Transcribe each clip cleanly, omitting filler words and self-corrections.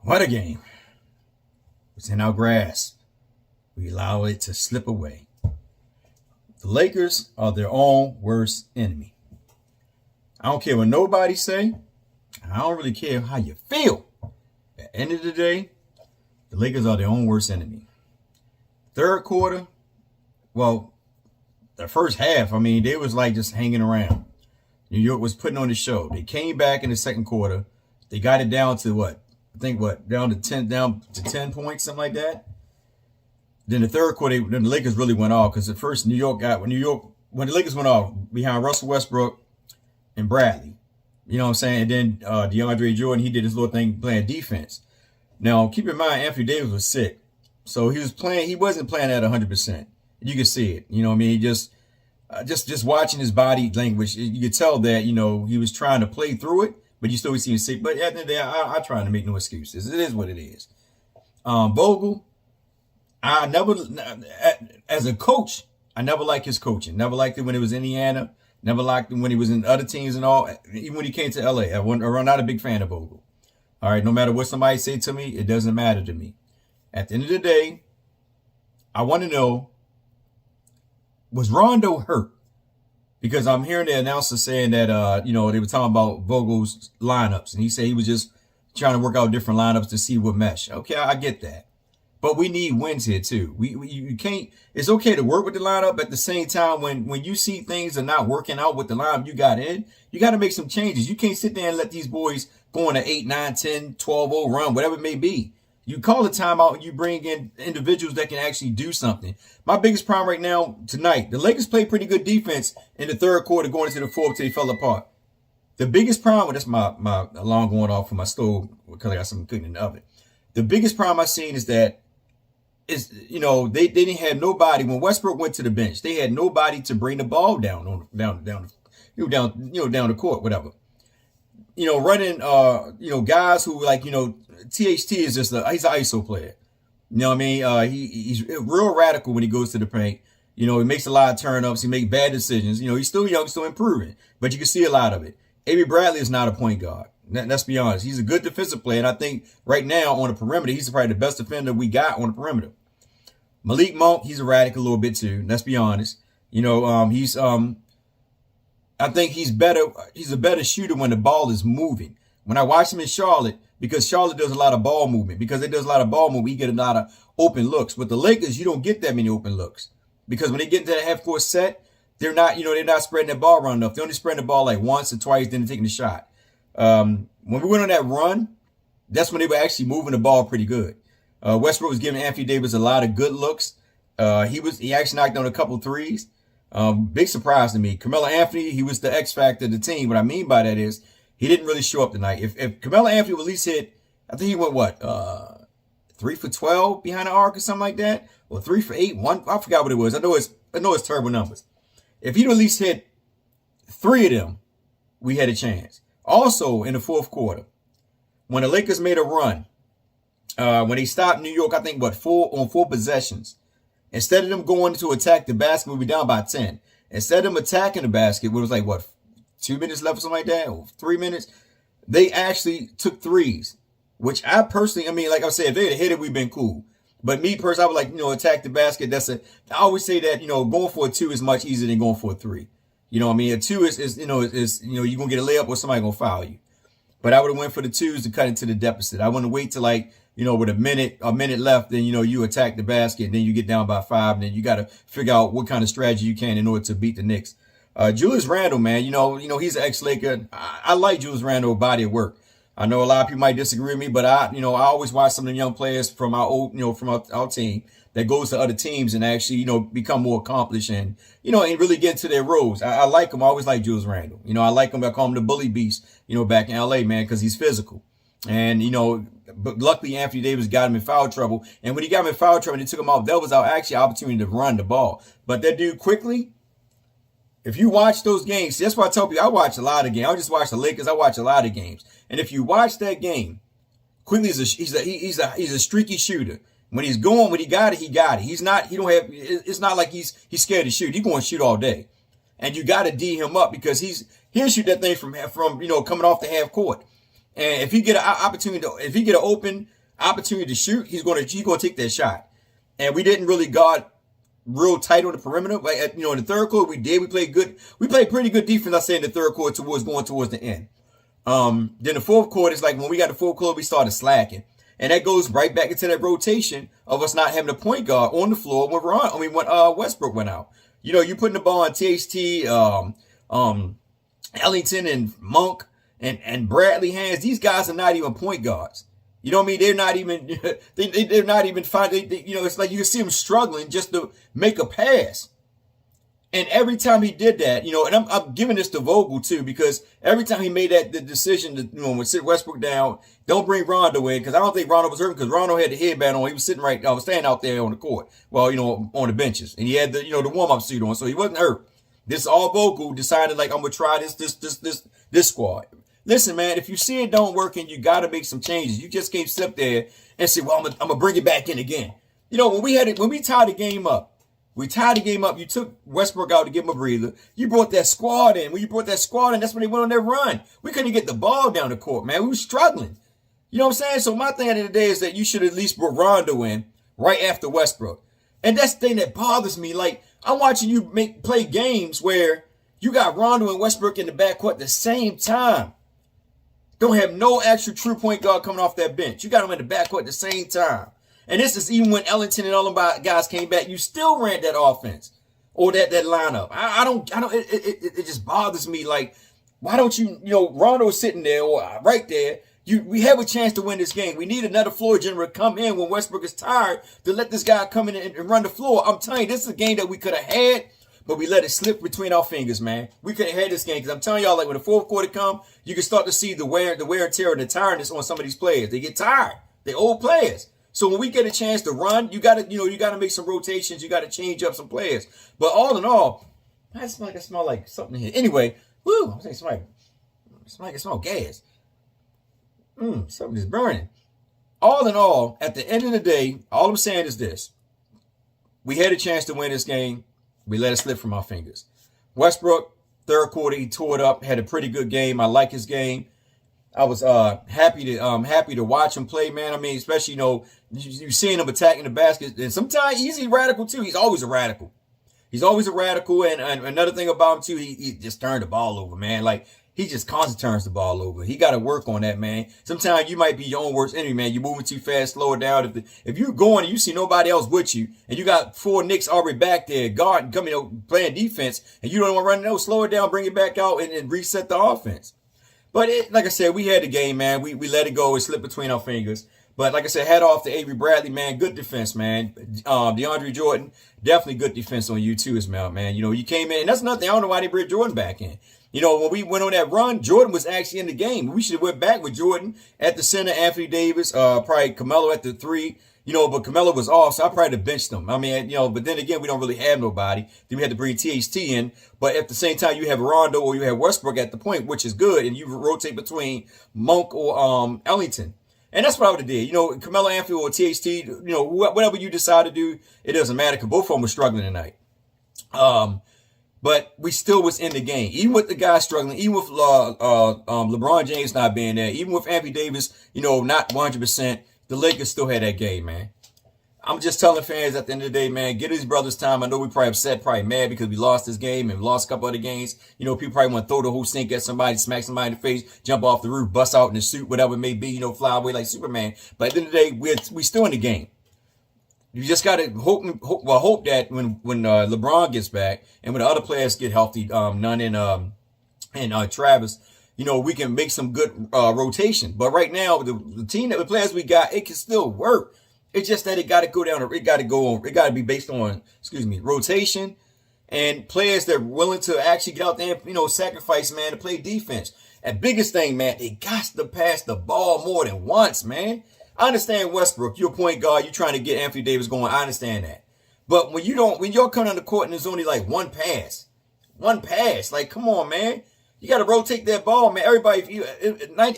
What a game. It's in our grasp. We allow it to slip away. The Lakers are their own worst enemy. I don't care what nobody say. I don't really care how you feel. At the end of the day, the Lakers are their own worst enemy. Third quarter, well, the first half, they was like just hanging around. New York was putting on the show. They came back in the second quarter. They got it down to down to 10 points, something like that. Then the third quarter, then the Lakers really went off because at first when the Lakers went off behind Russell Westbrook and Bradley. You know what I'm saying? And then andreJordan, he did his little thing playing defense. Now, keep in mind, Anthony Davis was sick. So he wasn't playing at 100%. You could see it. You know what I mean? Just watching his body language, you could tell that, he was trying to play through it, but you still see him sick. But at the end of the day, I try to make no excuses. It is what it is. Vogel, as a coach, I never liked his coaching. Never liked it when it was Indiana. Never liked him when he was in other teams and all. Even when he came to LA, I'm not a big fan of Vogel. All right, no matter what somebody say to me, it doesn't matter to me. At the end of the day, I want to know, was Rondo hurt? Because I'm hearing the announcer saying that, they were talking about Vogel's lineups. And he said he was just trying to work out different lineups to see what mesh. Okay, I get that. But we need wins here, too. You can't, it's okay to work with the lineup. At the same time, when you see things are not working out with the lineup you got in, you got to make some changes. You can't sit there and let these boys go on an 8, 9, 10, 12-0 run, whatever it may be. You call a timeout and you bring in individuals that can actually do something. My biggest problem right now tonight, the Lakers played pretty good defense in the third quarter going into the fourth till they fell apart. The biggest problem, that's my alarm going off for my stove because I got something cooking in the oven. The biggest problem I've seen is that they didn't have nobody when Westbrook went to the bench. They had nobody to bring the ball down the court, whatever. Running guys who THT is just he's an ISO player. You know what I mean? He's real radical when he goes to the paint. He makes a lot of turn-ups. He makes bad decisions. He's still young, still improving, but you can see a lot of it. Avery Bradley is not a point guard. Let's be honest. He's a good defensive player, and I think right now on the perimeter, he's probably the best defender we got on the perimeter. Malik Monk, he's erratic a little bit too. Let's be honest. I think he's better. He's a better shooter when the ball is moving. When I watch him in Charlotte, because Charlotte does a lot of ball movement. Because it does a lot of ball movement, we get a lot of open looks. With the Lakers, you don't get that many open looks. Because when they get into that half-court set, they're not spreading the ball around enough. They're only spreading the ball like once or twice, then they're taking the shot. When we went on that run, that's when they were actually moving the ball pretty good. Westbrook was giving Anthony Davis a lot of good looks. He actually knocked down a couple threes. Big surprise to me. Carmelo Anthony, he was the X factor of the team. What I mean by that is he didn't really show up tonight. If Carmelo Anthony would at least hit, I think he went 3 for 12 behind the arc or something like that, or 3 for 8. I forgot what it was. I know it's terrible numbers. If he'd at least hit 3 of them, we had a chance. Also in the fourth quarter, when the Lakers made a run, when they stopped New York, I think 4 possessions. Instead of them going to attack the basket, we were down by 10. Instead of them attacking the basket, it was 2 minutes left or something like that, or 3 minutes, they actually took threes, which I personally, like I said, if they had hit it, we've been cool. But me personally, I would attack the basket. I always say that, going for a 2 is much easier than going for a 3. You know what I mean? A 2 is you're going to get a layup or somebody going to foul you. But I would have went for the 2s to cut into the deficit. I wouldn't wait till with a minute left, then, you attack the basket, and then you get down by 5, and then you got to figure out what kind of strategy you can in order to beat the Knicks. Julius Randle, man, he's an ex-Laker. I like Julius Randle's body of work. I know a lot of people might disagree with me, but I always watch some of the young players from our team that goes to other teams and actually, become more accomplished and really get into their roles. I like him. I always like Julius Randle. I like him. I call him the bully beast, back in LA, man, because he's physical. And, but luckily Anthony Davis got him in foul trouble. And when he got him in foul trouble and they took him out, that was our actually opportunity to run the ball. But that dude quickly, if you watch those games, that's why I tell people I watch a lot of games. I don't just watch the Lakers. I watch a lot of games. And if you watch that game, quickly he's a streaky shooter. When he's going, when he got it, he got it. It's not like he's scared to shoot. He's going to shoot all day. And you got to D him up because he'll shoot that thing from coming off the half court. And if he get an opportunity, if he get an open opportunity to shoot, he's gonna take that shot. And we didn't really guard real tight on the perimeter. Like, in the third quarter we did. We played good. We played pretty good defense. I say in the third quarter towards the end. Then the fourth quarter is like when we got the fourth quarter, we started slacking. And that goes right back into that rotation of us not having a point guard on the floor when Westbrook went out. You putting the ball on THT, Ellington and Monk and Bradley hands. These guys are not even point guards. You know what I mean? They're not even, they're not even fine. It's like you can see them struggling just to make a pass. And every time he did that, and I'm giving this to Vogel too, because every time he made the decision to, when sit Westbrook down, don't bring Rondo in, because I don't think Rondo was hurt, because Rondo had the headband on. He was standing out there on the court, on the benches, and he had the warm-up suit on, so he wasn't hurt. This all Vogel decided, like, I'm gonna try this squad. Listen, man, if you see it don't work and you got to make some changes, you just can't sit there and say, well, I'm gonna bring it back in again. When we tied the game up. We tied the game up. You took Westbrook out to give him a breather. You brought that squad in. When you brought that squad in, that's when they went on their run. We couldn't get the ball down the court, man. We were struggling. You know what I'm saying? So my thing at the end of the day is that you should at least bring Rondo in right after Westbrook. And that's the thing that bothers me. Like, I'm watching you play games where you got Rondo and Westbrook in the backcourt at the same time. Don't have no actual true point guard coming off that bench. You got them in the backcourt at the same time. And this is even when Ellington and all them guys came back, you still ran that offense or that lineup. It just bothers me. Like, why don't Rondo's sitting there or right there. We have a chance to win this game. We need another floor general to come in when Westbrook is tired to let this guy come in and run the floor. I'm telling you, this is a game that we could have had, but we let it slip between our fingers, man. We could have had this game because I'm telling y'all, like, when the fourth quarter come, you can start to see the wear and tear and the tiredness on some of these players. They get tired. They're old players. So when we get a chance to run, you gotta make some rotations. You gotta change up some players. But all in all, I smell like something here. Anyway, I'm saying smell gas. Something is burning. All in all, at the end of the day, all I'm saying is this: we had a chance to win this game. We let it slip from our fingers. Westbrook, third quarter, he tore it up. Had a pretty good game. I like his game. I was happy to watch him play, man. I mean, especially you seeing him attacking the basket, and sometimes he's radical too. He's always a radical. And another thing about him too, he just turned the ball over, man. Like, he just constantly turns the ball over. He got to work on that, man. Sometimes you might be your own worst enemy, man. You're moving too fast, slow it down. If you're going and you see nobody else with you, and you got 4 Knicks already back there, guarding, playing defense, and you don't want to run, slow it down, bring it back out, and reset the offense. But like I said, we had the game, man. We let it go. It slipped between our fingers. But like I said, hat off to Avery Bradley, man. Good defense, man. andreJordan, definitely good defense on you too, man. You came in, and that's nothing. I don't know why they brought Jordan back in. When we went on that run, Jordan was actually in the game. We should have went back with Jordan at the center, Anthony Davis, probably Carmelo at the 3. But Carmelo was off, so I probably benched him. I mean, but then again, we don't really have nobody. Then we had to bring THT in. But at the same time, you have Rondo or you have Westbrook at the point, which is good, and you rotate between Monk or Ellington. And that's what I would have did. Carmelo Anthony or THT, whatever you decide to do, it doesn't matter, because both of them were struggling tonight. But we still was in the game. Even with the guys struggling, even with LeBron James not being there, even with Anthony Davis, not 100%, the Lakers still had that game, man. I'm just telling fans at the end of the day, man, get these brothers time. I know we probably upset, probably mad because we lost this game and we lost a couple other games. People probably want to throw the whole sink at somebody, smack somebody in the face, jump off the roof, bust out in the suit, whatever it may be, fly away like Superman. But at the end of the day, we still in the game. You just got to hope that when LeBron gets back and when the other players get healthy, Nunn and Travis, we can make some good rotation. But right now, the team the players we got, it can still work. It's just that it got to go down. It got to be based on, rotation and players that are willing to actually get out there and, sacrifice, man, to play defense. And biggest thing, man, they got to pass the ball more than once, man. I understand Westbrook, you're a point guard, you're trying to get Anthony Davis going. I understand that. But when you're coming on the court and there's only like one pass, like, come on, man. You got to rotate that ball, man. Everybody,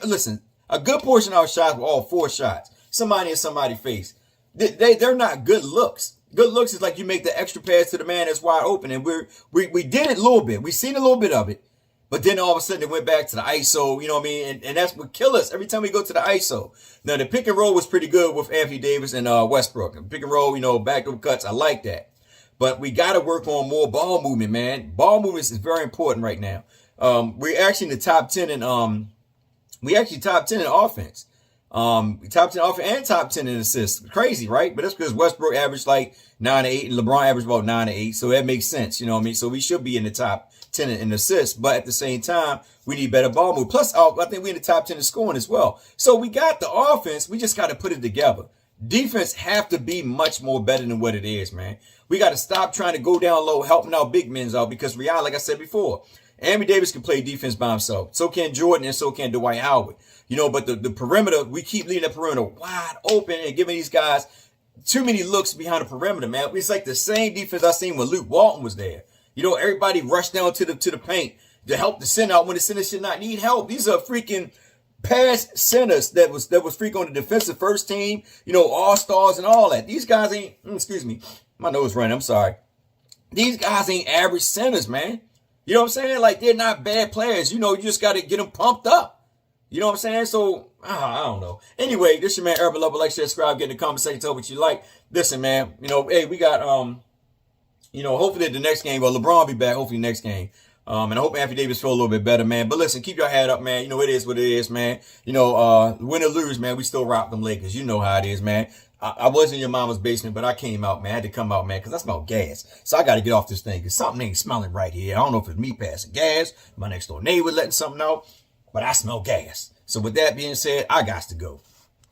listen, a good portion of our shots were all 4 shots. Somebody in somebody's face. They're not good looks. Good looks is like you make the extra pass to the man that's wide open. And we did it a little bit. We seen a little bit of it. But then all of a sudden it went back to the ISO, you know what I mean? And that's what kills us every time we go to the ISO. Now the pick and roll was pretty good with Anthony Davis and Westbrook. And pick and roll, you know, backdoor cuts, I like that. But we got to work on more ball movement, man. Ball movement is very important right now. We're actually in the top 10 in we actually top 10 in offense. Top 10 offense and top 10 in assists. Crazy, right? But that's because Westbrook averaged like 9 to 8 and LeBron averaged about 9 to 8. So that makes sense, you know what I mean? So we should be in the top 10 in assists, but at the same time, we need better ball move. Plus, I think we're in the top 10 in scoring as well. So we got the offense. We just got to put it together. Defense have to be much more better than what it is, man. We got to stop trying to go down low, helping our big men out because like I said before, Anthony Davis can play defense by himself. So can Jordan and so can Dwight Howard. You know, but the perimeter, we keep leaving the perimeter wide open and giving these guys too many looks behind the perimeter, man. It's like the same defense I seen when Luke Walton was there. You know, everybody rushed down to the paint to help the center out when the center should not need help. These are freaking past centers that was freaking on the defensive first team, you know, all-stars and all that. These guys ain't, excuse me, my nose running, I'm sorry. These guys ain't average centers, man. You know what I'm saying? Like, they're not bad players. You know, you just got to get them pumped up. You know what I'm saying? So, I don't know. Anyway, this your man, Urban Lover. Like, share, subscribe, get in the comment section, tell what you like. Listen, man, you know, hey, we got, you know, hopefully the next game, well, LeBron will be back, hopefully next game. And I hope Anthony Davis feel a little bit better, man. But listen, keep your head up, man. You know, it is what it is, man. You know, win or lose, man, we still rock them Lakers. You know how it is, man. I was in your mama's basement, but I came out, man. I had to come out, man, because I smell gas. So I got to get off this thing because something ain't smelling right here. I don't know if it's me passing gas, my next door neighbor letting something out, but I smell gas. So with that being said, I got to go.